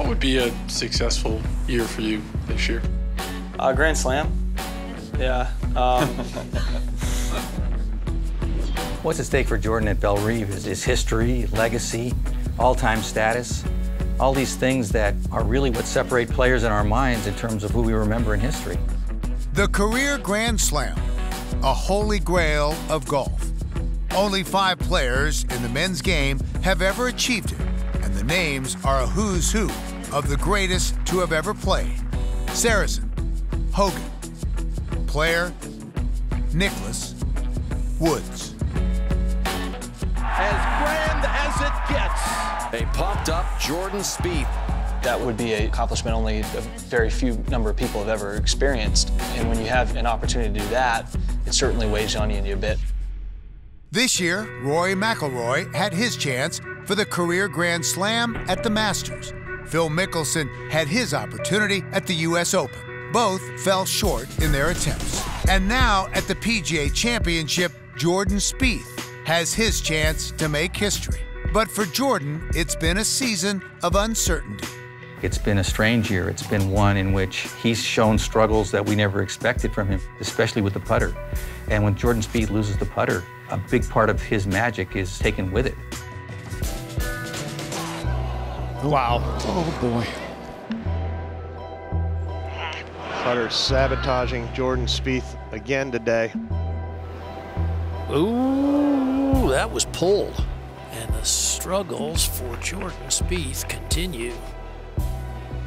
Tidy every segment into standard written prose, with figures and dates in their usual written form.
What would be a successful year for you this year? Grand Slam. Yeah. What's at stake for Jordan at Bellerive is his history, legacy, all-time status, all these things that are really what separate players in our minds in terms of who we remember in history. The career Grand Slam, a holy grail of golf. Only 5 players in the men's game have ever achieved it, and the names are a who's who of the greatest to have ever played. Saracen, Hogan, Player, Nicklaus, Woods. As grand as it gets. A pumped up Jordan Spieth. That would be an accomplishment only a very few number of people have ever experienced. And when you have an opportunity to do that, it certainly weighs on you a bit. This year, Rory McIlroy had his chance for the career Grand Slam at the Masters. Phil Mickelson had his opportunity at the US Open. Both fell short in their attempts. And now at the PGA Championship, Jordan Spieth has his chance to make history. But for Jordan, it's been a season of uncertainty. It's been a strange year. It's been one in which he's shown struggles that we never expected from him, especially with the putter. And when Jordan Spieth loses the putter, a big part of his magic is taken with it. Wow. Oh, boy. Putter sabotaging Jordan Spieth again today. Ooh, that was pulled. And the struggles for Jordan Spieth continue.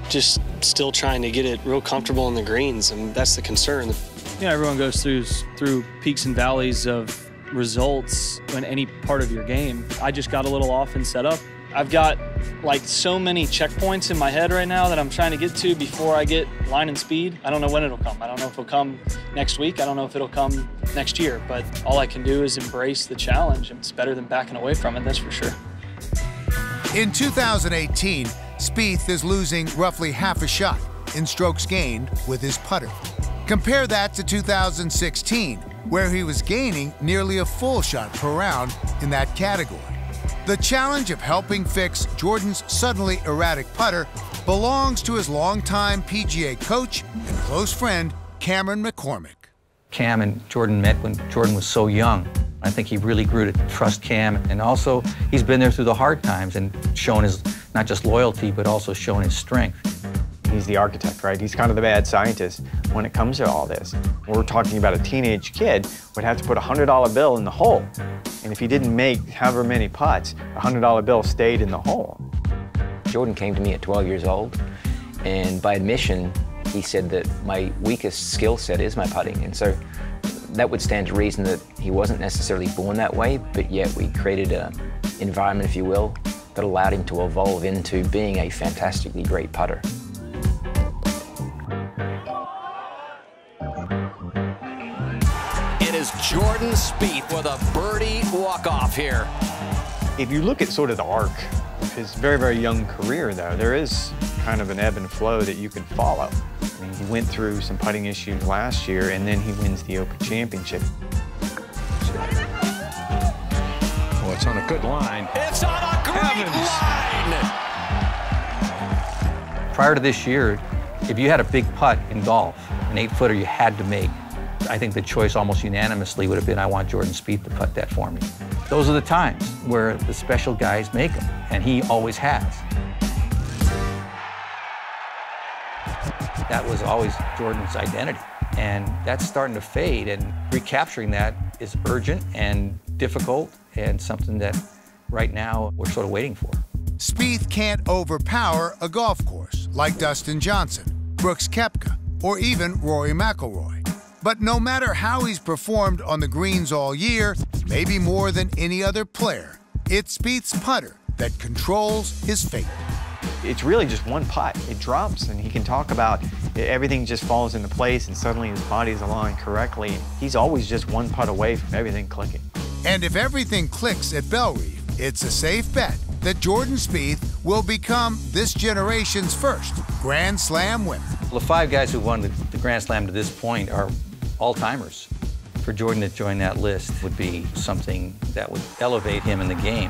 Just still trying to get it real comfortable in the greens, and that's the concern. Yeah, everyone goes through peaks and valleys of results in any part of your game. I just got a little off in setup. I've got like so many checkpoints in my head right now that I'm trying to get to before I get line and speed. I don't know when it'll come. I don't know if it'll come next week. I don't know if it'll come next year, but all I can do is embrace the challenge. It's better than backing away from it, that's for sure. In 2018, Spieth is losing roughly half a shot in strokes gained with his putter. Compare that to 2016, where he was gaining nearly a full shot per round in that category. The challenge of helping fix Jordan's suddenly erratic putter belongs to his longtime PGA coach and close friend, Cameron McCormick. Cam and Jordan met when Jordan was so young. I think he really grew to trust Cam, and also he's been there through the hard times and shown his, not just loyalty, but also shown his strength. He's the architect, right? He's kind of the mad scientist when it comes to all this. We're talking about a teenage kid would have to put a $100 bill in the hole. And if he didn't make however many putts, a $100 bill stayed in the hole. Jordan came to me at 12 years old, and by admission, he said that my weakest skill set is my putting. And so that would stand to reason that he wasn't necessarily born that way, but yet we created an environment, if you will, that allowed him to evolve into being a fantastically great putter. It is Jordan Spieth with a birdie walk-off here. If you look at sort of the arc of his very, very young career, though, there is kind of an ebb and flow that you can follow. I mean, he went through some putting issues last year, and then he wins the Open Championship. Well, it's on a good line. It's on a great line! Prior to this year, if you had a big putt in golf, an 8-footer you had to make, I think the choice almost unanimously would have been, I want Jordan Spieth to putt that for me. Those are the times where the special guys make them, and he always has. That was always Jordan's identity, and that's starting to fade, and recapturing that is urgent and difficult and something that right now we're sort of waiting for. Spieth can't overpower a golf course like Dustin Johnson, Brooks Koepka, or even Rory McIlroy. But no matter how he's performed on the greens all year, maybe more than any other player, it's Spieth's putter that controls his fate. It's really just one putt. It drops, and he can talk about everything just falls into place, and suddenly his body's aligned correctly. He's always just one putt away from everything clicking. And if everything clicks at Bellerive, it's a safe bet that Jordan Spieth will become this generation's first Grand Slam winner. The 5 guys who won the Grand Slam to this point are all-timers. For Jordan to join that list would be something that would elevate him in the game.